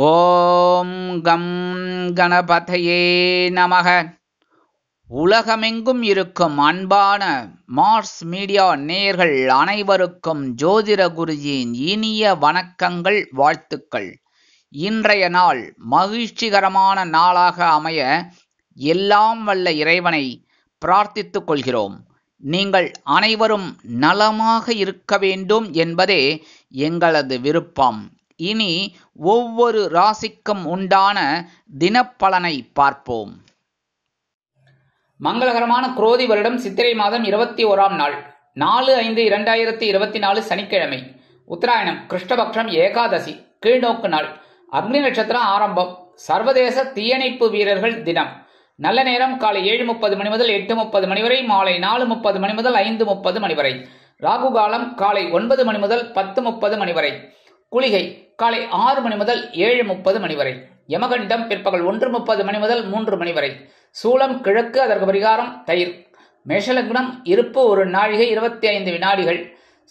ஓம் come கணபதையே நமக. உலகமெங்கும் இருக்கும் அன்பான மார்ஸ் மீடியா நேயர்கள் அனைவருக்கும் ஜோதிட குருஜியின் இனிய வணக்கங்கள், வாழ்த்துக்கள். இன்றைய நாள் மகிழ்ச்சிகரமான நாளாக அமைய எல்லாம் வல்ல இறைவனை பிரார்த்தித்துக் கொள்கிறோம். நீங்கள் அனைவரும் நலமாக இருக்க வேண்டும் என்பதே எங்களது விருப்பம். இனி ஒவ்வொரு ராசிக்கும் உண்டான தினப்பலனை பார்ப்போம். மங்களகரமான குரோதி வருடம் சித்திரை மாதம் 21ஆம் நாள் 4/5/2024 சனிக்கிழமை, உத்தராயணம், கிருஷ்ணபக்ஷம், ஏகாதசி, கீழ்நோக்கு நாள், அக்னி நட்சத்திரம் ஆரம்பம். சர்வதேச தீயணைப்பு வீரர்கள் தினம். நல்ல நேரம் காலை 7:30 மணி முதல் 8:30 மணி வரை, மாலை 4:30 மணி முதல் 5:30 மணி வரை. ராகு காலம் காலை 9 மணி முதல் 10:30 மணி வரை. குளிகை காலை 6 மணி முதல் 7:30 மணி வரை. யமகண்டம் பிற்பகல் 1:30 மணி முதல் 3 மணி வரை. சூலம் கிழக்கு, அதற்கு பரிகாரம் தயிர். மேஷலக்னம், இருப்பு 1 நாழிகை 25 வினாடிகள்.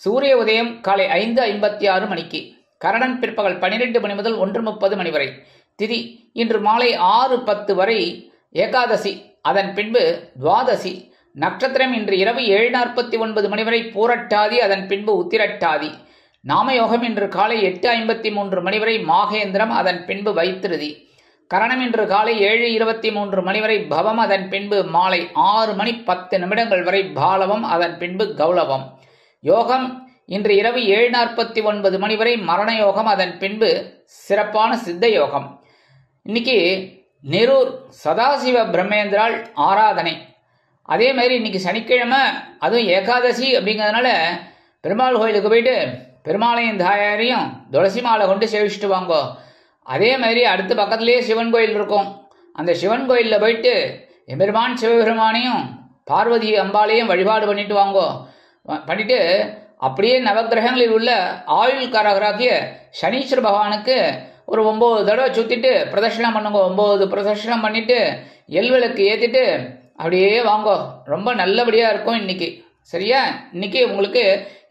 சூரிய உதயம் காலை 5:56 மணிக்கு. கரணன் பிற்பகல் 12 மணி முதல் 1:30 மணி வரை. திதி இன்று மாலை 6:10 வரை ஏகாதசி, அதன் பின்பு துவாதசி. நட்சத்திரம் இன்று இரவு 7:49 மணி வரை பூரட்டாதி, அதன் பின்பு உத்திரட்டாதி. நாமயோகம் இன்று காலை 8:53 மணி வரை மாகேந்திரம், அதன் பின்பு வைத்திருதி. கரணம் இன்று காலை 7:23 மணி வரை பவம், அதன் பின்பு மாலை 6 மணி 10 நிமிடங்கள் வரை பாலவம், அதன் பின்பு கௌலவம். யோகம் இன்று இரவு 7:49 மணி வரை மரண யோகம், அதன் பின்பு சிறப்பான சித்த யோகம். இன்னைக்கு நெரூர் சதாசிவ பிரம்மேந்திராள் ஆராதனை. அதே மாதிரி இன்னைக்கு சனிக்கிழமை, அதுவும் ஏகாதசி அப்படிங்கிறதுனால பெருமாள் கோயிலுக்கு போயிட்டு பெருமாளையும் தாயாரையும் துளசி மாலை கொண்டு சேவிச்சுட்டு வாங்கோ. அதே மாதிரி அடுத்த பக்கத்துலேயே சிவன் கோயில் இருக்கும். அந்த சிவன் கோயிலில் போயிட்டு எம்பெருமான் சிவபெருமானையும் பார்வதி அம்பாளையும் வழிபாடு பண்ணிட்டு வாங்கோ. பண்ணிட்டு அப்படியே நவகிரகங்களில் உள்ள ஆயுள் காரகராகிய சனீஸ்வர பகவானுக்கு ஒரு 9 தடவை சுற்றிட்டு பிரதட்சணம் பண்ணுங்க. 9 பிரதட்சணம் பண்ணிட்டு எல்விளக்கு ஏற்றிட்டு அப்படியே வாங்கோ. ரொம்ப நல்லபடியாக இருக்கும் இன்னைக்கு. சரியா? இன்னைக்கு உங்களுக்கு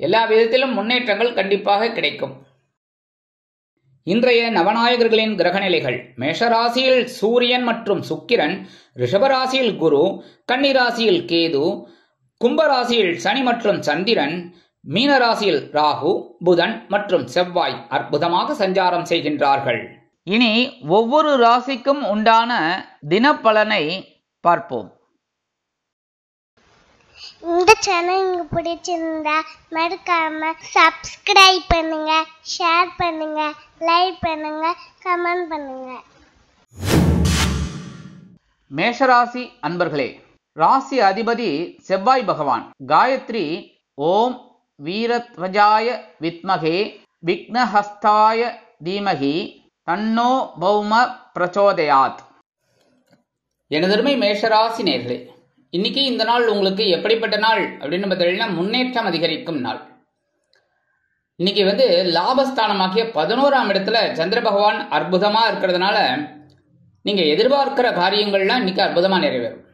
எல்லா விதத்திலும் முன்னேற்றங்கள் கண்டிப்பாக கிடைக்கும். இன்றைய நவநாயகர்களின் கிரகநிலைகள். மேஷராசியில் சூரியன் மற்றும் சுக்கிரன், ரிஷபராசியில் குரு, கன்னிராசியில் கேது, கும்பராசியில் சனி மற்றும் சந்திரன், மீனராசியில் ராகு, புதன் மற்றும் செவ்வாய் அற்புதமாக சஞ்சாரம் செய்கின்றார்கள். இனி ஒவ்வொரு ராசிக்கும் உண்டான தினப்பலனை பார்ப்போம். இந்த சேனல் உங்களுக்கு பிடிச்சிருந்தா மறக்காம சப்ஸ்கிரைப் பண்ணுங்க, ஷேர் பண்ணுங்க, லைக் பண்ணுங்க, கமெண்ட் பண்ணுங்க. மேஷராசி அன்பர்களே, ராசி அதிபதி செவ்வாய் பகவான். காயத்ரி ஓம் வீரத்வஜாய வித்மகே விக்னஹஸ்தாய தீமகி தன்னோ பௌம பிரச்சோதயாத். எனதருமை மேஷராசி நேயர்களே, இன்னைக்கு இந்த நாள் உங்களுக்கு எப்படிப்பட்ட நாள் அப்படின்னு பார்த்தீங்கன்னா முன்னேற்றம் அதிகரிக்கும் நாள். இன்னைக்கு லாபஸ்தானமாகிய 11ஆம் இடத்துல சந்திர பகவான் அற்புதமா இருக்கிறதுனால நீங்க எதிர்பார்க்கிற காரியங்கள்லாம் இன்னைக்கு அற்புதமா நிறைவேறும்.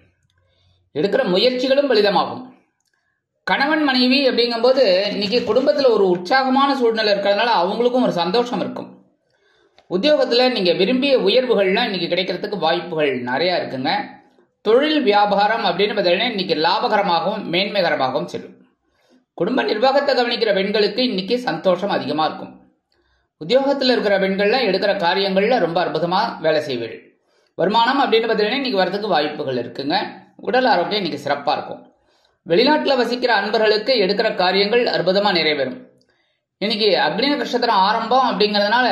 எடுக்கிற முயற்சிகளும் பலிதமாகும். கணவன் மனைவி அப்படிங்கும்போது இன்னைக்கு குடும்பத்துல ஒரு உற்சாகமான சூழ்நிலை இருக்கிறதுனால அவங்களுக்கும் ஒரு சந்தோஷம் இருக்கும். உத்தியோகத்துல நீங்க விரும்பிய உயர்வுகள்லாம் இன்னைக்கு கிடைக்கிறதுக்கு வாய்ப்புகள் நிறைய இருக்குங்க. தொழில் வியாபாரம் அப்படின்னு பார்த்தீங்கன்னா இன்னைக்கு லாபகரமாகவும் மேன்மைகரமாகவும் செல்லும். குடும்ப நிர்வாகத்தை கவனிக்கிற பெண்களுக்கு இன்னைக்கு சந்தோஷம் அதிகமாக இருக்கும். உத்தியோகத்தில் இருக்கிற பெண்கள்லாம் எடுக்கிற காரியங்கள்ல ரொம்ப அற்புதமாக வேலை செய்வீர்கள். வருமானம் அப்படின்னு பார்த்தீங்கன்னா இன்னைக்கு வரதுக்கு வாய்ப்புகள் இருக்குங்க. உடல் ஆரோக்கியம் இன்னைக்கு சிறப்பாக இருக்கும். வெளிநாட்டில் வசிக்கிற அன்பர்களுக்கு எடுக்கிற காரியங்கள் அற்புதமாக நிறைவேறும். இன்னைக்கு அக்னி நட்சத்திரம் ஆரம்பம் அப்படிங்கிறதுனால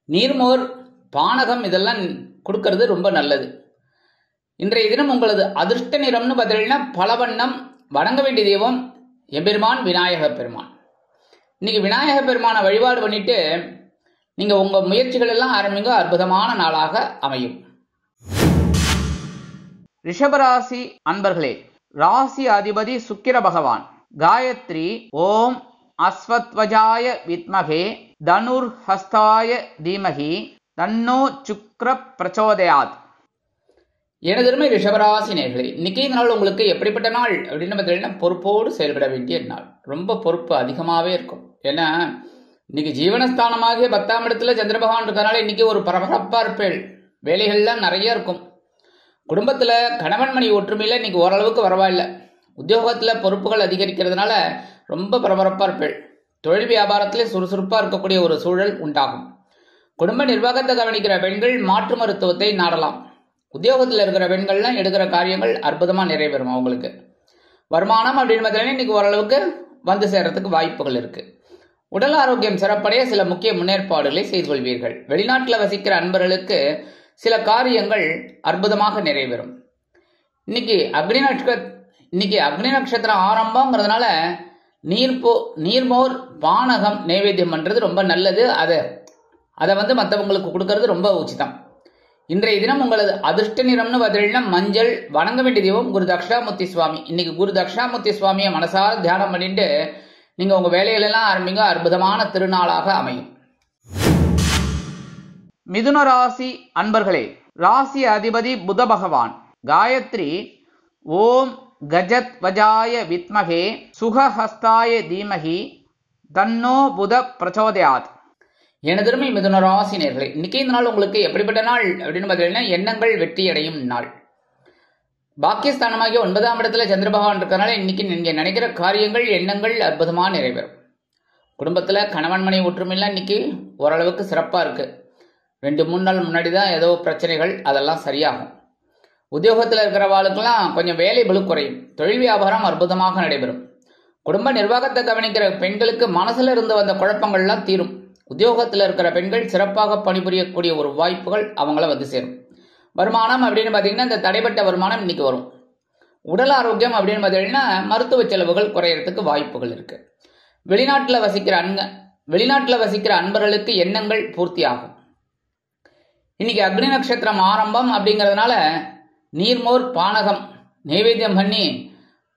நீர்மோர், பானகம் இதெல்லாம் கொடுக்கறது ரொம்ப நல்லது. இன்றைய தினம் உங்களது அதிர்ஷ்ட நிறம்னு பார்த்தீங்கன்னா பலவண்ணம். வணங்க வேண்டிய தெய்வம் எம்பெருமான் விநாயக பெருமான். இன்னைக்கு விநாயக பெருமானை வழிபாடு பண்ணிட்டு நீங்க உங்க முயற்சிகள் எல்லாம் ஆரம்பிங்க. அற்புதமான நாளாக அமையும். ரிஷபராசி அன்பர்களே, ராசி அதிபதி சுக்கிர பகவான். காயத்ரி ஓம் அஸ்வத்வஜாய வித்மகே தனுர் ஹஸ்தாய தீமகி தன்னோ சுக்ர பிரச்சோதயாத். எனதருமை ரிஷபராசி நேயர்களே, இன்னைக்கு இந்த நாள் உங்களுக்கு எப்படிப்பட்ட நாள் அப்படின்னு பார்த்தீங்கன்னா பொறுப்போடு செயல்பட வேண்டிய நாள். ரொம்ப பொறுப்பு அதிகமாகவே இருக்கும். ஏன்னா இன்னைக்கு ஜீவனஸ்தானமாகிய 10ஆம் இடத்துல சந்திர பகவான் இருக்கிறனால இன்னைக்கு ஒரு பரபரப்பா இருப்பேள். வேலைகள்லாம் நிறைய இருக்கும். குடும்பத்துல கணவன் மணி ஒற்றுமையில இன்னைக்கு ஓரளவுக்கு பரவாயில்ல. உத்தியோகத்துல பொறுப்புகள் அதிகரிக்கிறதுனால ரொம்ப பரபரப்பா இருப்பேள். தொழில் வியாபாரத்திலே சுறுசுறுப்பா இருக்கக்கூடிய ஒரு சூழல் உண்டாகும். குடும்ப நிர்வாகத்தை கவனிக்கிற பெண்கள் மாற்று மருத்துவத்தை நாடலாம். உத்தியோகத்தில் இருக்கிற பெண்கள்லாம் எடுக்கிற காரியங்கள் அற்புதமா நிறைவேறும். அவங்களுக்கு வருமானம் அப்படின்னு பார்த்தீங்கன்னா இன்னைக்கு ஓரளவுக்கு வந்து சேர்றதுக்கு வாய்ப்புகள் இருக்கு. உடல் ஆரோக்கியம் சிறப்படைய சில முக்கிய முன்னேற்பாடுகளை செய்து கொள்வீர்கள். வெளிநாட்டில் வசிக்கிற அன்பர்களுக்கு சில காரியங்கள் அற்புதமாக நிறைவேறும். இன்னைக்கு அக்னி நட்சத்திரம் ஆரம்பங்கிறதுனால நீர்மோர் பானகம் நைவேத்தியம் பண்றது ரொம்ப நல்லது. அதை மற்றவங்களுக்கு கொடுக்கறது ரொம்ப உச்சிதம். இன்றைய தினம் உங்களது அதிர்ஷ்ட நிறம்னு பார்த்தீங்கன்னா மஞ்சள். வணங்க வேண்டிய தெய்வம் குரு தட்சிணாமூர்த்தி சுவாமி. இன்னைக்கு குரு தட்சிணாமூர்த்தி சுவாமியை மனசார தியானம் பண்ணிட்டு நீங்க உங்க வேலைகளெல்லாம் ஆரம்பிங்க. அற்புதமான திருநாளாக அமையும். மிதுன ராசி அன்பர்களே, ராசி அதிபதி புத பகவான். காயத்ரி ஓம் கஜத் வஜாய வித்மகே சுகஹஸ்தாய தீமகி தன்னோ புத பிரச்சோதயாத். எனதருமை மிதுன ராசி நேயர்களே, இன்னைக்கு இந்த நாள் உங்களுக்கு எப்படிப்பட்ட நாள் அப்படின்னு பார்த்தீங்கன்னா எண்ணங்கள் வெற்றி அடையும் நாள். பாக்கியஸ்தானமாகிய 9ஆம் இடத்துல சந்திர பகவான் இருக்கிறனால இன்னைக்கு நீங்க நினைக்கிற காரியங்கள் எண்ணங்கள் அற்புதமாக நிறைவேறும். குடும்பத்துல கணவன் மனை ஒற்றுமையெல்லாம் இன்னைக்கு ஓரளவுக்கு சிறப்பா இருக்கு. 2-3 நாள் முன்னாடி தான் ஏதோ பிரச்சனைகள், அதெல்லாம் சரியாகும். உத்தியோகத்தில் இருக்கிறவாளுக்கெல்லாம் கொஞ்சம் வேலை பளு குறையும். தொழில் வியாபாரம் அற்புதமாக நடைபெறும். குடும்ப நிர்வாகத்தை கவனிக்கிற பெண்களுக்கு மனசுல இருந்து வந்த குழப்பங்கள்லாம் தீரும். உத்தியோகத்தில் இருக்கிற பெண்கள் சிறப்பாக பணிபுரியக்கூடிய ஒரு வாய்ப்புகள் அவங்கள வந்து சேரும். வருமானம் அப்படின்னு பார்த்தீங்கன்னா இந்த தடைப்பட்ட வருமானம் இன்னைக்கு வரும். உடல் ஆரோக்கியம் அப்படின்னு பார்த்தீங்கன்னா மருத்துவ செலவுகள் குறையறதுக்கு வாய்ப்புகள் இருக்கு. வெளிநாட்டில் வசிக்கிற அன்பர்களுக்கு எண்ணங்கள் பூர்த்தி ஆகும். இன்னைக்கு அக்னி நட்சத்திரம் ஆரம்பம் அப்படிங்கிறதுனால நீர்மோர் பானகம் நைவேத்தியம் பண்ணி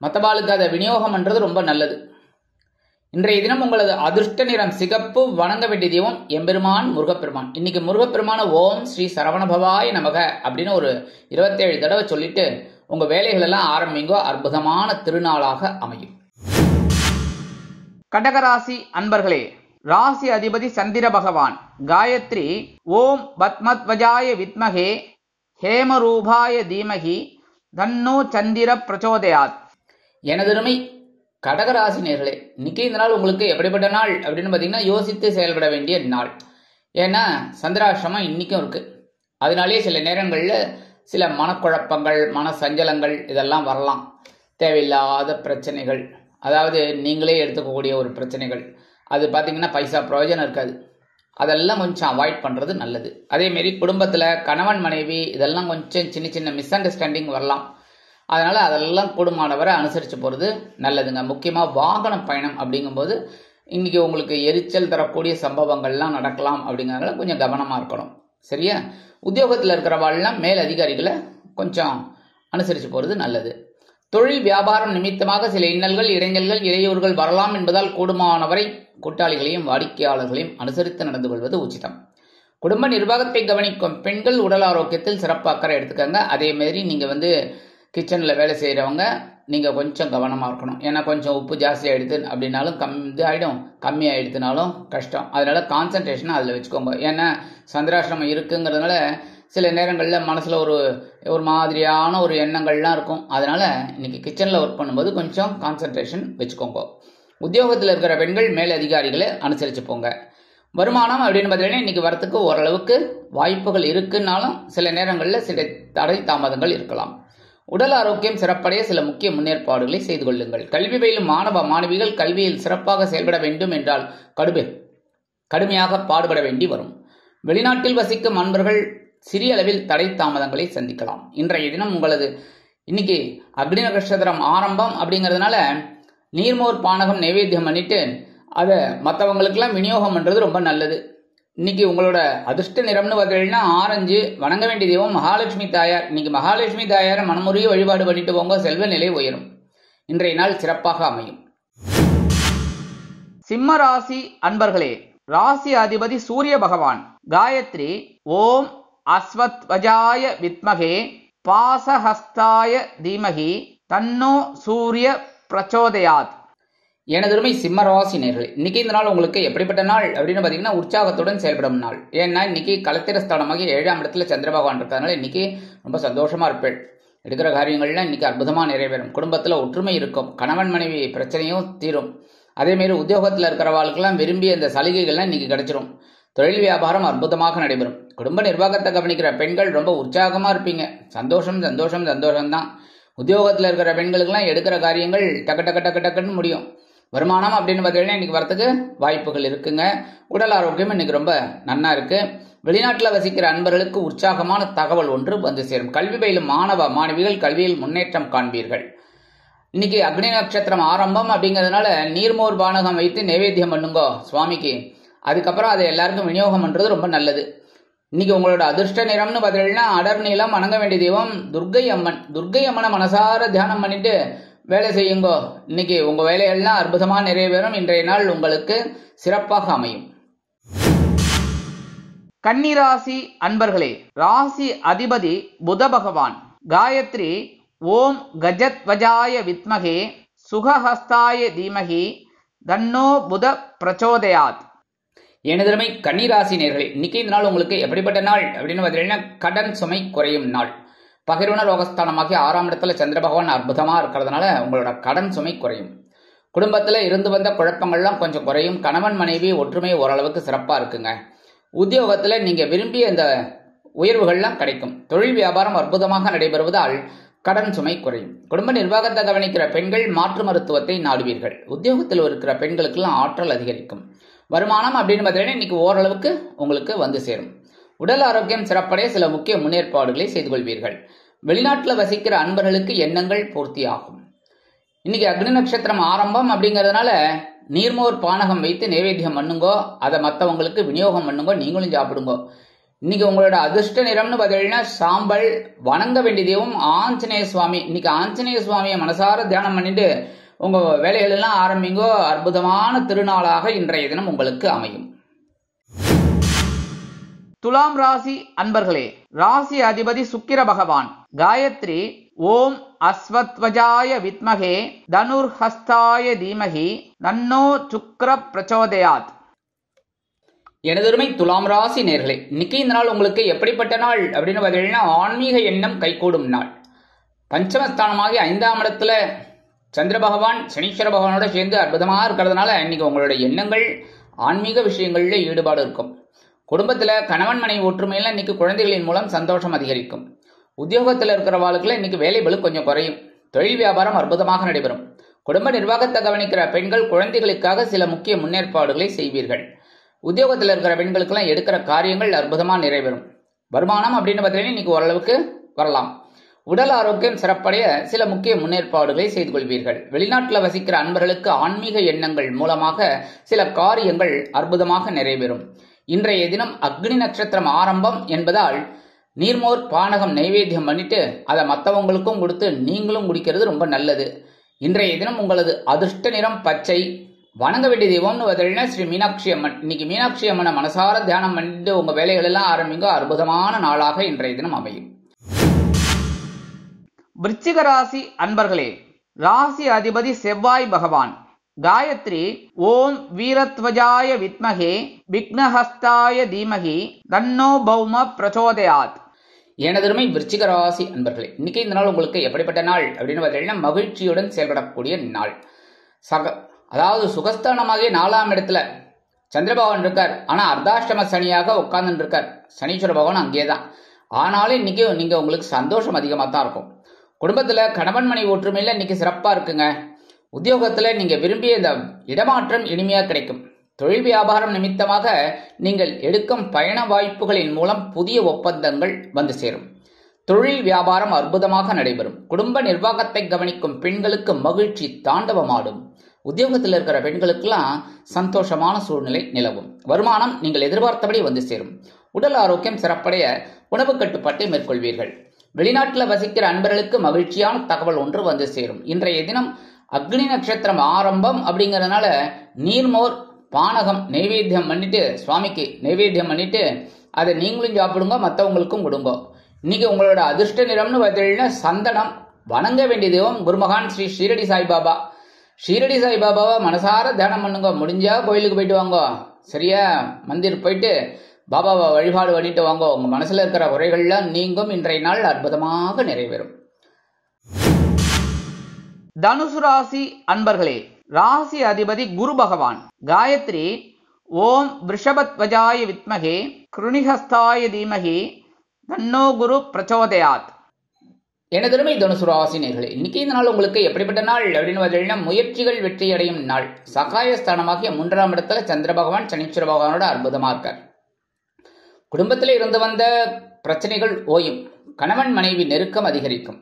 மற்றவாளுக்கு அதை விநியோகம் பண்றது ரொம்ப நல்லது. இன்றைய தினம் உங்களது அதிர்ஷ்ட நிறம் சிகப்பு. வணங்க வேண்டிய தெய்வம் எம்பெருமான் முருகப்பெருமான். இன்னைக்கு முருகப்பெருமான ஓம் ஸ்ரீ சரவணபவாய நமக அப்படின்னு ஒரு 27 தடவை சொல்லிட்டு உங்க வேலைகள் எல்லாம் ஆரம்பிங்கோ. அற்புதமான திருநாளாக அமையும். கடகராசி அன்பர்களே, ராசி அதிபதி சந்திர பகவான். காயத்ரி ஓம் பத்மத்வஜாய வித்மகே ஹேமரூபாய தீமகி தன்னோ சந்திர பிரச்சோதயாத். எனதருமை கடகராசி நேயர்களே, இன்னைக்கு இந்த நாள் உங்களுக்கு எப்படிப்பட்ட நாள் அப்படின்னு பார்த்தீங்கன்னா யோசித்து செயல்பட வேண்டிய நாள். ஏன்னா சந்திராஷ்டிரமம் இன்னைக்கும் இருக்கு. அதனாலேயே சில நேரங்களில் சில மனக்குழப்பங்கள், மன சஞ்சலங்கள் இதெல்லாம் வரலாம். தேவையில்லாத பிரச்சனைகள், அதாவது நீங்களே எடுத்துக்கக்கூடிய ஒரு பிரச்சனைகள், அது பார்த்தீங்கன்னா பைசா பிரயோஜனம் இருக்காது. அதெல்லாம் கொஞ்சம் அவாய்ட் பண்ணுறது நல்லது. அதேமாரி குடும்பத்தில் கணவன் மனைவி இதெல்லாம் கொஞ்சம் சின்ன சின்ன மிஸ் அண்டர்ஸ்டாண்டிங் வரலாம். அதனால் அதெல்லாம் கூடுமானவரை அனுசரித்து போகிறது நல்லதுங்க. முக்கியமாக வாகன பயணம் அப்படிங்கும்போது இன்றைக்கி உங்களுக்கு எரிச்சல் தரக்கூடிய சம்பவங்கள்லாம் நடக்கலாம். அப்படிங்கிறதுனால கொஞ்சம் கவனமாக இருக்கணும். சரியா? உத்தியோகத்தில் இருக்கிறவாள்லாம் மேல் அதிகாரிகளை கொஞ்சம் அனுசரித்து போகிறது நல்லது. தொழில் வியாபாரம் நிமித்தமாக சில இன்னல்கள், இடைஞ்சல்கள், இடையூறுகள் வரலாம் என்பதால் கூடுமானவரை கூட்டாளிகளையும் வாடிக்கையாளர்களையும் அனுசரித்து நடந்து கொள்வது உச்சிதம். குடும்ப நிர்வாகத்தை கவனிக்கும் பெண்கள் உடல் ஆரோக்கியத்தில் சிறப்பு அக்கறை எடுத்துக்கங்க. அதேமாரி நீங்கள் கிச்சனில் வேலை செய்கிறவங்க நீங்கள் கொஞ்சம் கவனமாக இருக்கணும். ஏன்னா கொஞ்சம் உப்பு ஜாஸ்தி ஆகிடுது அப்படின்னாலும் கம்மி ஆகிடுதுனாலும் கஷ்டம். அதனால் கான்சன்ட்ரேஷனை அதில் வச்சுக்கோங்க. ஏன்னா சந்திராஷ்டிரமம் இருக்குங்கிறதுனால சில நேரங்களில் மனசில் ஒரு மாதிரியான ஒரு எண்ணங்கள்லாம் இருக்கும். அதனால் இன்றைக்கி கிச்சனில் ஒர்க் பண்ணும்போது கொஞ்சம் கான்சன்ட்ரேஷன் வச்சுக்கோங்க. உத்தியோகத்தில் இருக்கிற பெண்கள் மேல் அதிகாரிகளை அனுசரித்து போங்க. வருமானம் அப்படின்னு பார்த்தீங்கன்னா இன்றைக்கி வரத்துக்கு ஓரளவுக்கு வாய்ப்புகள் இருக்குன்னாலும் சில நேரங்களில் சில தடை தாமதங்கள் இருக்கலாம். உடல் ஆரோக்கியம் சிறப்படைய சில முக்கிய முன்னேற்பாடுகளை செய்து கொள்ளுங்கள். கல்வி பயிலும் மாணவிகள் கல்வியில் சிறப்பாக செயல்பட வேண்டும் என்றால் கடுமையாக பாடுபட வேண்டி வரும். வெளிநாட்டில் வசிக்கும் அன்பர்கள் சிறிய அளவில் தடை தாமதங்களை சந்திக்கலாம். இன்றைய தினம் இன்னைக்கு அக்னி நட்சத்திரம் ஆரம்பம் அப்படிங்கிறதுனால நீர்மோர் பானகம் நைவேத்தியம் பண்ணிட்டு அதை மற்றவங்களுக்கெல்லாம் விநியோகம் பண்ணுறது ரொம்ப நல்லது. இன்னைக்கு உங்களோட அதிர்ஷ்ட நிறம்னு பார்த்தீங்கன்னா ஆரஞ்சு. வணங்க வேண்டிய தெய்வம் மகாலட்சுமி தாயார். இன்னைக்கு மகாலட்சுமி தாயாரை மனமுருகி வழிபாடு பண்ணிட்டு போங்க. செல்வ நிலை உயரும். இன்றைய நாள் சிறப்பாக அமையும். சிம்ம ராசி அன்பர்களே, ராசி அதிபதி சூரிய பகவான். காயத்ரி ஓம் அஸ்வத்வஜாய வித்மகே பாசஹஸ்தாய தீமகி தன்னோ சூரிய பிரச்சோதயாத். எனதருமை சிம்ம ராசி நேயர்களே, இன்னைக்கு இந்த நாள் உங்களுக்கு எப்படிப்பட்ட நாள் அப்படின்னு பாத்தீங்கன்னா உற்சாகத்துடன் செயல்படும் நாள். ஏன்னா இன்னைக்கு கலத்திரஸ்தானமாக 7ஆம் இடத்துல சந்திர பகவான் இருக்கிறதுனால இன்னைக்கு ரொம்ப சந்தோஷமா இருப்பேன். எடுக்கிற காரியங்கள்லாம் இன்னைக்கு அற்புதமா நிறைவேறும். குடும்பத்துல ஒற்றுமை இருக்கும். கணவன் மனைவி பிரச்சனையும் தீரும். அதே மாதிரி உத்தியோகத்துல இருக்கிறவாளுக்கெல்லாம் விரும்பிய இந்த சலுகைகள்லாம் இன்னைக்கு கிடைச்சிரும். தொழில் வியாபாரம் அற்புதமாக நடைபெறும். குடும்ப நிர்வாகத்தை கவனிக்கிற பெண்கள் ரொம்ப உற்சாகமா இருப்பீங்க. சந்தோஷம் சந்தோஷம் சந்தோஷம் தான். உத்தியோகத்துல இருக்கிற பெண்களுக்கெல்லாம் எடுக்கிற காரியங்கள் டக்கு டக்கு டக்கு டக்குன்னு முடியும். வருமானம் அப்படின்னு பார்த்தீங்கன்னா இன்னைக்கு வரத்துக்கு வாய்ப்புகள் இருக்குங்க. உடல் ஆரோக்கியம் இன்னைக்கு ரொம்ப நன்னா இருக்கு. வெளிநாட்டில் வசிக்கிற அன்பர்களுக்கு உற்சாகமான தகவல் ஒன்று வந்து சேரும். கல்வி பயிலும் மாணவ மாணவிகள் கல்வியில் முன்னேற்றம் காண்பீர்கள். இன்னைக்கு அக்னி நட்சத்திரம் ஆரம்பம் அப்படிங்கிறதுனால நீர்மோர் பானகம் வைத்து நைவேத்தியம் பண்ணுங்கோ சுவாமிக்கு. அதுக்கப்புறம் அதை எல்லாருக்கும் விநியோகம் பண்றது ரொம்ப நல்லது. இன்னைக்கு உங்களோட அதிர்ஷ்ட நிறம்னு பார்த்தீங்கன்னா அடர் நீளம். வணங்க வேண்டிய தெய்வம் துர்க்கை அம்மன். துர்க்கை அம்மனை மனசார தியானம் பண்ணிட்டு வேலை செய்யுங்கோ. இன்னைக்கு உங்க வேலைகள்லாம் அற்புதமா நிறைவேறும். இன்றைய நாள் உங்களுக்கு சிறப்பாக அமையும். கன்னிராசி அன்பர்களே, ராசி அதிபதி புத பகவான். காயத்ரி ஓம் கஜத்வஜாய வித்மகே சுகஹஸ்தாய தீமகி தன்னோ புத பிரச்சோதயாத். எனதருமை கன்னிராசி நேயர்களே, இன்னைக்கு இந்த நாள் உங்களுக்கு எப்படிப்பட்ட நாள் அப்படின்னு பார்த்தீங்கன்னா கடன் சுமை குறையும் நாள். பகிர்வன ரோகஸ்தானமாகி 6ஆம் இடத்துல சந்திர பகவான் அற்புதமா இருக்கிறதுனால உங்களோட கடன் சுமை குறையும். குடும்பத்துல இருந்து வந்த குழப்பங்கள்லாம் கொஞ்சம் குறையும். கணவன் மனைவி ஒற்றுமை ஓரளவுக்கு சிறப்பா இருக்குங்க. உத்தியோகத்துல நீங்க விரும்பிய இந்த உயர்வுகள்லாம் கிடைக்கும். தொழில் வியாபாரம் அற்புதமாக நடைபெறுவதால் கடன் சுமை குறையும். குடும்ப நிர்வாகத்தை கவனிக்கிற பெண்கள் மாற்று மருத்துவத்தை நாடுவீர்கள். உத்தியோகத்தில் இருக்கிற பெண்களுக்கெல்லாம் ஆற்றல் அதிகரிக்கும். வருமானம் அப்படின்னு பார்த்தீங்கன்னா இன்னைக்கு ஓரளவுக்கு உங்களுக்கு வந்து சேரும். உடல் ஆரோக்கியம் சிறப்படைய சில முக்கிய முன்னேற்பாடுகளை செய்து கொள்வீர்கள். வெளிநாட்டில் வசிக்கிற அன்பர்களுக்கு எண்ணங்கள் பூர்த்தி ஆகும். இன்னைக்கு அக்னி நட்சத்திரம் ஆரம்பம் அப்படிங்கிறதுனால நீர்மோர் பானகம் வைத்து நைவேத்தியம் பண்ணுங்கோ. அதை மற்றவங்களுக்கு விநியோகம் பண்ணுங்கோ. நீங்களும் சாப்பிடுங்கோ. இன்னைக்கு உங்களோட அதிர்ஷ்ட நிறம்னு பார்த்தீங்கன்னா சாம்பல். வணங்க வேண்டிய தெய்வம் ஆஞ்சநேய சுவாமி. இன்னைக்கு ஆஞ்சநேய சுவாமியை மனசார தியானம் பண்ணிட்டு உங்க வேலைகள் எல்லாம் ஆரம்பிங்கோ. அற்புதமான திருநாளாக இன்றைய தினம் உங்களுக்கு அமையும். துலாம் ராசி அன்பர்களே, ராசி அதிபதி சுக்கிர பகவான். காயத்ரி ஓம் அஸ்வத்வஜாய வித்மகே தனுர்ஹஸ்தாய தீமகி தன்னோ சுக்ர பிரச்சோதயாத். எனதருமை துலாம் ராசி நேயர்களே, இன்னைக்கு இந்த நாள் உங்களுக்கு எப்படிப்பட்ட நாள் அப்படின்னு பார்த்தீங்கன்னா ஆன்மீக எண்ணம் கைகூடும் நாள். பஞ்சமஸ்தானமாகி 5ஆம் இடத்துல சந்திர பகவான் சனீஸ்வர பகவானோட சேர்ந்து அற்புதமாக இருக்கிறதுனால இன்னைக்கு உங்களோட எண்ணங்கள் ஆன்மீக விஷயங்கள்ல ஈடுபாடு இருக்கும். குடும்பத்துல கணவன் மனைவி ஒற்றுமையில இன்னைக்கு குழந்தைகளின் மூலம் சந்தோஷம் அதிகரிக்கும். உத்தியோகத்தில் இருக்கிறவாளுக்குள்ள இன்னைக்கு வேலை பளு கொஞ்சம் குறையும். தொழில் வியாபாரம் அற்புதமாக நடைபெறும். குடும்ப நிர்வாகத்தை கவனிக்கிற பெண்கள் குழந்தைகளுக்காக சில முக்கிய முன்னேற்பாடுகளை செய்வீர்கள். உத்தியோகத்தில் இருக்கிற பெண்களுக்கெல்லாம் எடுக்கிற காரியங்கள் அற்புதமா நிறைவேறும். வருமானம் அப்படின்னு பார்த்தீங்கன்னா இன்னைக்கு ஓரளவுக்கு வரலாம். உடல் ஆரோக்கியம் சிறப்படைய சில முக்கிய முன்னேற்பாடுகளை செய்து கொள்வீர்கள். வெளிநாட்டில் வசிக்கிற அன்பர்களுக்கு ஆன்மீக எண்ணங்கள் மூலமாக சில காரியங்கள் அற்புதமாக நிறைவேறும். இன்றைய தினம் அக்னி நட்சத்திரம் ஆரம்பம் என்பதால் நீர்மோர் பானகம் நைவேத்தியம் பண்ணிட்டு அதை மற்றவங்களுக்கும் கொடுத்து நீங்களும் குடிக்கிறது ரொம்ப நல்லது. இன்றைய தினம் உங்களது அதிர்ஷ்ட நிறம் பச்சை. வணங்க வேண்டிய தெய்வம்னு பார்த்தீங்கன்னா ஸ்ரீ மீனாட்சி அம்மன். இன்னைக்கு மீனாட்சி அம்மனை மனசார தியானம் பண்ணிட்டு உங்க வேலைகள் எல்லாம் ஆரம்பிங்க. அற்புதமான நாளாக இன்றைய தினம் அமையும். விருச்சிக ராசி அன்பர்களே, ராசி அதிபதி செவ்வாய் பகவான். காயத்ரி ஓம் வீரத்வஜாய வித்மகே விக்னஹஸ்தாய தீமகி தன்னோ பௌம பிரச்சோதயாத். எனதருமை விருச்சிக ராசி அன்பர்களே, இன்னைக்கு இந்த நாள் உங்களுக்கு எப்படிப்பட்ட நாள் அப்படின்னு பார்த்தீங்கன்னா மகிழ்ச்சியுடன் செயல்படக்கூடிய நாள். அதாவது சுகஸ்தானமாகிய 4ஆம் இடத்துல சந்திர பகவான் இருக்கார். ஆனா அர்த்தாஷ்டம சனியாக உட்கார்ந்து இருக்கார். சனீஸ்வர பகவான் அங்கேதான். ஆனாலும் இன்னைக்கு நீங்க உங்களுக்கு சந்தோஷம் அதிகமாக தான் இருக்கும். குடும்பத்துல கணவன் மனைவி ஒற்றுமையில இன்னைக்கு சிறப்பா இருக்குங்க. உத்தியோகத்துல நீங்க விரும்பிய இந்த இடமாற்றம் இனிமையா கிடைக்கும். தொழில் வியாபாரம் நிமித்தமாக நீங்கள் எடுக்கும் பயண வாய்ப்புகளின் மூலம் புதிய ஒப்பந்தங்கள் வந்து சேரும். தொழில் வியாபாரம் அற்புதமாக நடைபெறும். குடும்ப நிர்வாகத்தை கவனிக்கும் பெண்களுக்கு மகிழ்ச்சி தாண்டவமாடும். உத்தியோகத்தில் இருக்கிற பெண்களுக்கெல்லாம் சந்தோஷமான சூழ்நிலை நிலவும். வருமானம் நீங்கள் எதிர்பார்த்தபடி வந்து சேரும். உடல் ஆரோக்கியம் சிறப்படைய உணவு கட்டுப்பாட்டை மேற்கொள்வீர்கள். வெளிநாட்டில் வசிக்கிற அன்பர்களுக்கு மகிழ்ச்சியான தகவல் ஒன்று வந்து சேரும். இன்றைய தினம் அக்னி நட்சத்திரம் ஆரம்பம் அப்படிங்கிறதுனால நீர்மோர் பானகம் நைவேத்தியம் பண்ணிட்டு சுவாமிக்கு நைவேத்தியம் பண்ணிட்டு அதை நீங்களும் சாப்பிடுங்க, மற்றவங்களுக்கும் கொடுங்க. இன்னைக்கு உங்களோட அதிர்ஷ்ட நிறம்னு பார்த்தீங்கன்னா சந்தனம். வணங்க வேண்டிய தெய்வம் குருமகான் ஸ்ரீ ஷீரடி சாய்பாபா. ஷீரடி சாய்பாபாவை மனசார தியானம் பண்ணுங்க. முடிஞ்சா கோயிலுக்கு போயிட்டு வாங்க. சரியா? மந்திர் போயிட்டு பாபாவை வழிபாடு பண்ணிட்டு வாங்க. உங்க மனசுல இருக்கிற குறைகள்லாம் நீங்கும். இன்றைய நாள் அற்புதமாக நிறைவேறும். தனுசு ராசி அன்பர்களே, ராசி அதிபதி குரு பகவான். காயத்ரி ஓம் விருஷபத்வஜாய வித்மகே கிருணிஹஸ்தாய தீமகி தன்னோ குரு பிரச்சோதயாத். எனதருமை தனுசு ராசி நேர்களே, இன்னைக்கு இந்த நாள் உங்களுக்கு எப்படிப்பட்ட நாள் அப்படின்னு பார்த்தீங்கன்னா, முயற்சிகள் வெற்றியடையும் நாள். சகாயஸ்தானமாகிய 3ஆம் இடத்துல சந்திர பகவான் சனீஸ்வர பகவானோட அற்புதமா இருக்கார். குடும்பத்தில் இருந்து வந்த பிரச்சனைகள் ஓயும். கணவன் மனைவி நெருக்கம் அதிகரிக்கும்.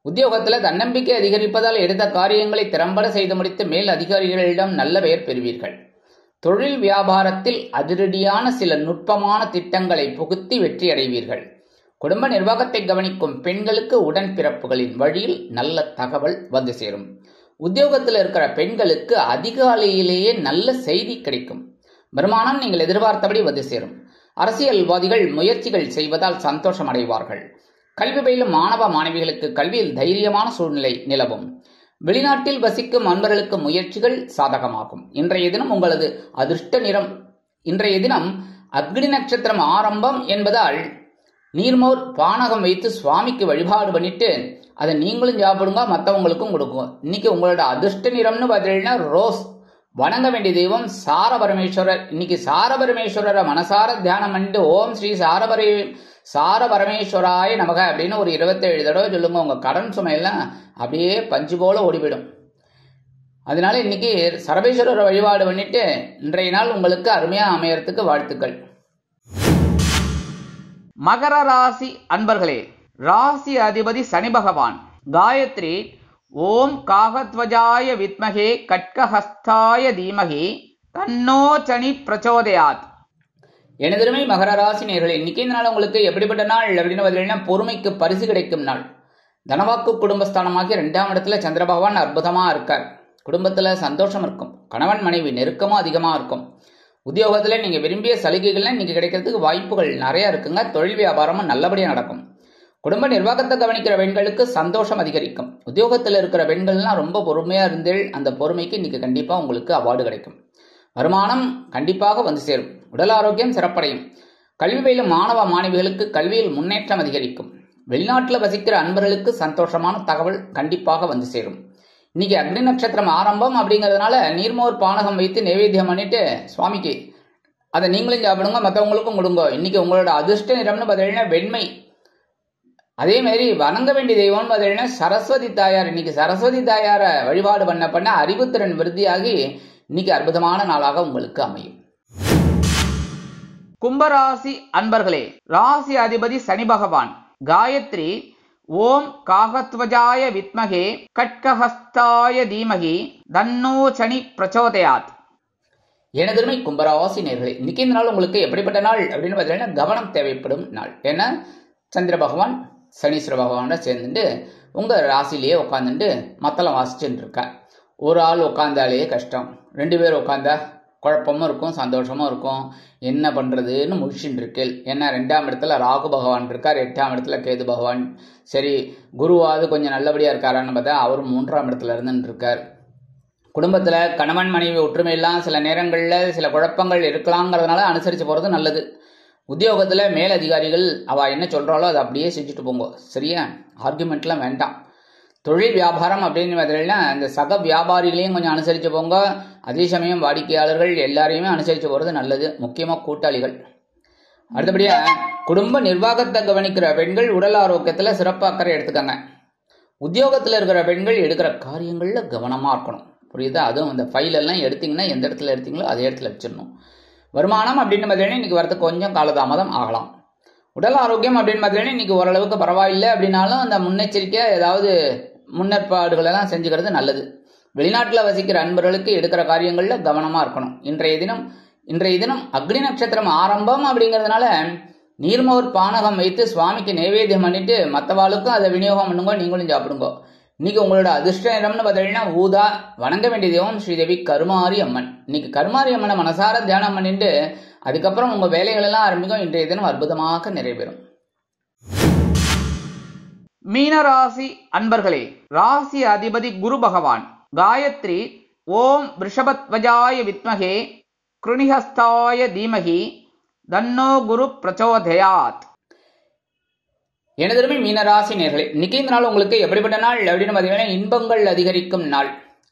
உத்தியோகத்தில் தன்னம்பிக்கை அதிகரிப்பதால் எடுத்த காரியங்களை திறம்பட செய்து முடித்து மேல் அதிகாரிகளிடம் நல்ல பெயர் பெறுவீர்கள். தொழில் வியாபாரத்தில் அதிரடியான சில நுட்பமான திட்டங்களை புகுத்தி வெற்றி அடைவீர்கள். குடும்ப நிர்வாகத்தை கவனிக்கும் பெண்களுக்கு உடன்பிறப்புகளின் வழியில் நல்ல தகவல் வந்து சேரும். உத்தியோகத்தில் இருக்கிற பெண்களுக்கு அதிகாலையிலேயே நல்ல செய்தி கிடைக்கும். வருமானம் நீங்கள் எதிர்பார்த்தபடி வந்து சேரும். அரசியல்வாதிகள் முயற்சிகள் செய்வதால் சந்தோஷம் அடைவார்கள். கல்வி பயிலும் மாணவ மாணவிகளுக்கு கல்வியில் தைரியமான சூழ்நிலை நிலவும். வெளிநாட்டில் வசிக்கும் அன்பர்களுக்கு முயற்சிகள் சாதகமாகும். இன்றைய தினம் உங்களது அதிர்ஷ்ட நிறம். இன்றைய தினம் அக்னி நட்சத்திரம் ஆரம்பம் என்பதால் நீர்மோர் பானகம் வைத்து சுவாமிக்கு வழிபாடு பண்ணிட்டு அதை நீங்களும் சாப்பிடுங்க, மற்றவங்களுக்கும் கொடுங்க. இன்னைக்கு உங்களோட அதிர்ஷ்ட நிறம்னு பார்த்தீங்கன்னா ரோஸ். வணங்க வேண்டிய தெய்வம் சாரபரமேஸ்வரர். இன்னைக்கு சாரபரமேஸ்வரரை மனசார தியானம் பண்ணிட்டு ஓம் ஸ்ரீ சாரபரமேஸ்வராய நமக அப்படின்னு ஒரு 27 தடவை சொல்லுங்க. உங்க கடன் சுமையெல்லாம் அப்படியே பஞ்சு போல ஓடிவிடும். அதனால இன்னைக்கு சரபேஸ்வரரை வழிபாடு பண்ணிட்டு இன்றைய நாள் உங்களுக்கு அருமையா அமையறதுக்கு வாழ்த்துக்கள். மகர ராசி அன்பர்களே, ராசி அதிபதி சனி பகவான். காயத்ரி ஓம் காகத்வஜாய வித்மகே கட்கஹஸ்தாய தீமகி தன்னோ சனி பிரச்சோதயாத். எனதருமை மகர ராசி நேயர்களே, இன்னைக்கு இந்த நாள் உங்களுக்கு எப்படிப்பட்ட நாள் அப்படின்னு பார்த்தீங்கன்னா, பொறுமைக்கு பரிசு கிடைக்கும் நாள். தனவாக்கு குடும்பஸ்தானமாகி 2ஆம் இடத்துல சந்திர பகவான் அற்புதமா இருக்கார். குடும்பத்துல சந்தோஷம் இருக்கும். கணவன் மனைவி நெருக்கமும் அதிகமா இருக்கும். உத்தியோகத்துல நீங்க விரும்பிய சலுகைகள்லாம் இன்னைக்கு கிடைக்கிறதுக்கு வாய்ப்புகள் நிறைய இருக்குங்க. தொழில் வியாபாரமும் நல்லபடியா நடக்கும். குடும்ப நிர்வாகத்தை கவனிக்கிற பெண்களுக்கு சந்தோஷம் அதிகரிக்கும். உத்தியோகத்தில் இருக்கிற பெண்கள்லாம் ரொம்ப பொறுமையா இருந்தேள். அந்த பொறுமைக்கு இன்னைக்கு கண்டிப்பா உங்களுக்கு அவார்டு கிடைக்கும். வருமானம் கண்டிப்பாக வந்து சேரும். உடல் ஆரோக்கியம் சிறப்படையும். கல்வி பயிலும் மாணவ மாணவிகளுக்கு கல்வியில் முன்னேற்றம் அதிகரிக்கும். வெளிநாட்டில் வசிக்கிற அன்பர்களுக்கு சந்தோஷமான தகவல் கண்டிப்பாக வந்து சேரும். இன்னைக்கு அக்னி நட்சத்திரம் ஆரம்பம் அப்படிங்கிறதுனால நீர்மோர் பானகம் வைத்து நைவேத்தியம் பண்ணிட்டு சுவாமிக்கு அதை நீங்களும் சாப்பிடுங்க, மற்றவங்களுக்கும் கொடுங்க. இன்னைக்கு உங்களோட அதிர்ஷ்ட நிறம்னு பார்த்தீங்கன்னா வெண்மை. அதே மாதிரி வணங்க வேண்டிய தெய்வம்னு பார்த்தீங்கன்னா சரஸ்வதி தாயார். இன்னைக்கு சரஸ்வதி தாயாரை வழிபாடு பண்ண அறிவுத்திறன் விருத்தியாகி இன்னைக்கு அற்புதமான நாளாக உங்களுக்கு அமையும். கும்பராசி அன்பர்களே, ராசி அதிபதி சனி பகவான். காயத்ரி ஓம் காகத்வஜாய வித்மகே கட்கஹஸ்தாய தீமகி தன்னோ சனி பிரச்சோதயாத். எனதருமை கும்பராசி நேயர்களே, இன்னைக்கு இந்த நாள் உங்களுக்கு எப்படிப்பட்ட நாள் அப்படின்னு பார்த்தீங்கன்னா கவனம் தேவைப்படும் நாள். ஏன்னா சந்திர பகவான் சனீஸ்வர பகவானோட சேர்ந்துட்டு உங்க ராசிலேயே உட்காந்துட்டு மத்தளம் வாசிச்சுட்டு இருக்க. ஒரு ஆள் உட்காந்தாலே கஷ்டம், 2 பேர் உட்காந்தா குழப்பமும் இருக்கும், சந்தோஷமும் இருக்கும். என்ன பண்றதுன்னு முழிச்சுட்டு இருக்கேன். ஏன்னா 2ஆம் இடத்துல ராகு பகவான் இருக்கார், 8ஆம் இடத்துல கேது பகவான். சரி, குருவாவது கொஞ்சம் நல்லபடியா இருக்காரான்னு பார்த்தா அவரும் 3ஆம் இடத்துல இருந்துட்டு இருக்கார். குடும்பத்துல கணவன் மனைவி ஒற்றுமையெல்லாம் சில நேரங்கள்ல சில குழப்பங்கள் இருக்கலாங்கிறதுனால அனுசரிச்சு போறது நல்லது. உத்தியோகத்துல மேல் அதிகாரிகள் அவ என்ன சொல்றாளோ அதை அப்படியே செஞ்சுட்டு போங்க. சரியா? ஆர்குமெண்ட்லாம் வேண்டாம். தொழில் வியாபாரம் அப்படின்னு பார்த்தீங்கன்னா இந்த சக வியாபாரிகளையும் கொஞ்சம் அனுசரித்து போங்க. அதே சமயம் வாடிக்கையாளர்கள் எல்லாரையுமே அனுசரித்து போகிறது நல்லது, முக்கியமாக கூட்டாளிகள். அடுத்தபடியா குடும்ப நிர்வாகத்தை கவனிக்கிற பெண்கள் உடல் ஆரோக்கியத்தில் சிறப்பு அக்கறை எடுத்துக்கங்க. உத்தியோகத்தில் இருக்கிற பெண்கள் எடுக்கிற காரியங்களில் கவனமாக இருக்கணும். புரியுதா? அதுவும் இந்த ஃபைல் எல்லாம் எடுத்தீங்கன்னா எந்த இடத்துல எடுத்தீங்களோ அதே இடத்துல வச்சிடணும். வருமானம் அப்படின்னு பார்த்தீங்கன்னா இன்னைக்கு வரதுக்கு கொஞ்சம் காலதாமதம் ஆகலாம். உடல் ஆரோக்கியம் அப்படின்னு பார்த்தீங்கன்னா இன்னைக்கு ஓரளவுக்கு பரவாயில்லை அப்படின்னாலும் அந்த முன்னெச்சரிக்கையாக ஏதாவது முன்னேற்பாடுகள் எல்லாம் செஞ்சுக்கிறது நல்லது. வெளிநாட்டில் வசிக்கிற அன்பர்களுக்கு எடுக்கிற காரியங்களில் கவனமாக இருக்கணும். இன்றைய தினம் அக்னி நட்சத்திரம் ஆரம்பம் அப்படிங்கிறதுனால நீர்மோர் பானகம் வைத்து சுவாமிக்கு நைவேத்தியம் பண்ணிட்டு மற்றவாளுக்கும் அதை விநியோகம் பண்ணுங்க, நீங்களும் சாப்பிடுங்க. இன்னைக்கு உங்களோட அதிர்ஷ்ட நிறம்னு பார்த்தீங்கன்னா ஊதா. வணங்க வேண்டிய தெய்வம் ஸ்ரீதேவி கருமாரி அம்மன். இன்னைக்கு கருமாரி அம்மனை மனசார தியானம் பண்ணிட்டு அதுக்கப்புறம் உங்க வேலைகள் எல்லாம் ஆரம்பிக்கும். இன்றைய தினம் அற்புதமாக நிறைவேறும். மீனராசி அன்பர்களே, ராசி அதிபதி குரு பகவான். காயத்ரி ஓம் ரிஷபத்வஜாய வித்மகே கிருணிஹஸ்தாய தீமகி தன்னோ குரு பிரச்சோதயாத். எனதருமை மீனராசி நேர்களே, இன்னைக்கு இந்த நாள் உங்களுக்கு எப்படிப்பட்ட நாள் அப்படின்னு பார்த்தீங்கன்னா, இன்பங்கள் அதிகரிக்கும் நாள்.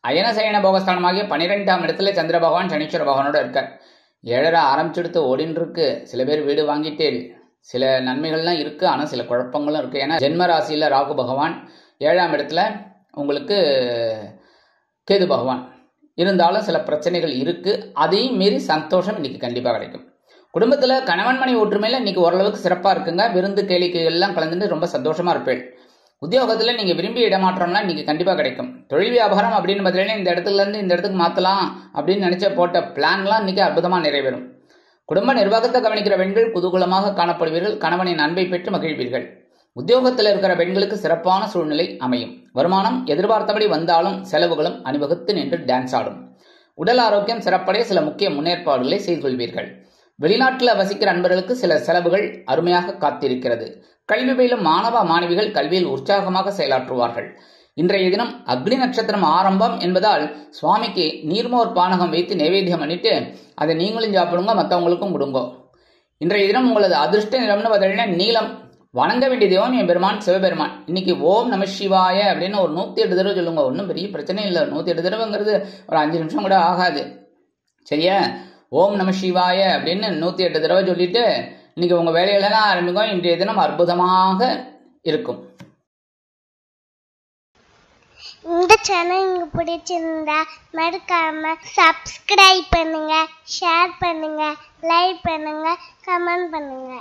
அயன சயன போகஸ்தானமாகிய 12ஆம் இடத்துல சந்திர பகவான் சனீஸ்வர பகவானோட இருக்கார். 7 ஆரம்பிச்சுடுத்து ஓடின்னு இருக்கு. சில பேர் வீடு வாங்கிட்டு சில நன்மைகள்லாம் இருக்கு, ஆனால் சில குழப்பங்களும் இருக்கு. ஏன்னா ஜென்ம ராசியில் ராகு பகவான், 7ஆம் இடத்துல உங்களுக்கு கேது பகவான் இருந்தாலும் சில பிரச்சனைகள் இருக்கு. அதையும் மீறி சந்தோஷம் இன்னைக்கு கண்டிப்பாக கிடைக்கும். குடும்பத்தில் கணவன் மனைவி ஒற்றுமையில் இன்னைக்கு ஓரளவுக்கு சிறப்பாக இருக்குங்க. விருந்து கேளிக்கைகள்லாம் கலந்துட்டு ரொம்ப சந்தோஷமா இருப்பேன். உத்தியோகத்தில் நீங்கள் விரும்பிய இடமாற்றம்லாம் இன்னைக்கு கண்டிப்பாக கிடைக்கும். தொழில் வியாபாரம் அப்படின்னு பார்த்தீங்கன்னா, இந்த இடத்துல இருந்து இந்த இடத்துக்கு மாற்றலாம் அப்படின்னு நினைச்ச போட்ட பிளான்லாம் இன்னைக்கு அற்புதமாக நிறைவேறும். குடும்ப நிர்வாகத்தை கவனிக்கிற பெண்கள் குதூகலமாக காணப்படுவீர்கள். கணவனின் அன்பை பெற்று மகிழ்வீர்கள். உத்தியோகத்தில் இருக்கிற பெண்களுக்கு சிறப்பான சூழ்நிலை அமையும். வருமானம் எதிர்பார்த்தபடி வந்தாலும் செலவுகளும் அணிவகுத்து நின்று டான்ஸ் ஆடும். உடல் ஆரோக்கியம் சிறப்படைய சில முக்கிய முன்னேற்பாடுகளை செய்து கொள்வீர்கள். வெளிநாட்டில் வசிக்கிற அன்பர்களுக்கு சில செலவுகள் அருமையாக காத்திருக்கிறது. கல்வி பயிலும் மாணவ மாணவிகள் கல்வியில் உற்சாகமாக செயலாற்றுவார்கள். இன்றைய தினம் அக்னி நட்சத்திரம் ஆரம்பம் என்பதால் சுவாமிக்கு நீர்மோர் பானகம் வைத்து நைவேத்தியம் பண்ணிட்டு அதை நீங்களும் சாப்பிடுங்க, மற்றவங்களுக்கும் கொடுங்க. இன்றைய தினம் உங்களது அதிர்ஷ்ட நிறம்னு பார்த்தீங்கன்னா நீலம். வணங்க வேண்டிய தெய்வம் என் பெருமான் சிவபெருமான். இன்னைக்கு ஓம் நம சிவாய அப்படின்னு ஒரு 108 தடவை சொல்லுங்க. ஒன்றும் பெரிய பிரச்சனை இல்லை. 108 தடவைங்கிறது ஒரு 5 நிமிஷம் கூட ஆகாது. சரியா? ஓம் நம சிவாய அப்படின்னு 108 தடவை சொல்லிட்டு இன்னைக்கு உங்க வேலைகளெல்லாம் ஆரம்பிக்கும். இன்றைய தினம் அற்புதமாக இருக்கும். இந்த சேனல் உங்களுக்கு பிடிச்சிருந்தா மறக்காம சப்ஸ்கிரைப் பண்ணுங்க, ஷேர் பண்ணுங்க, லைக் பண்ணுங்க, கமெண்ட் பண்ணுங்க.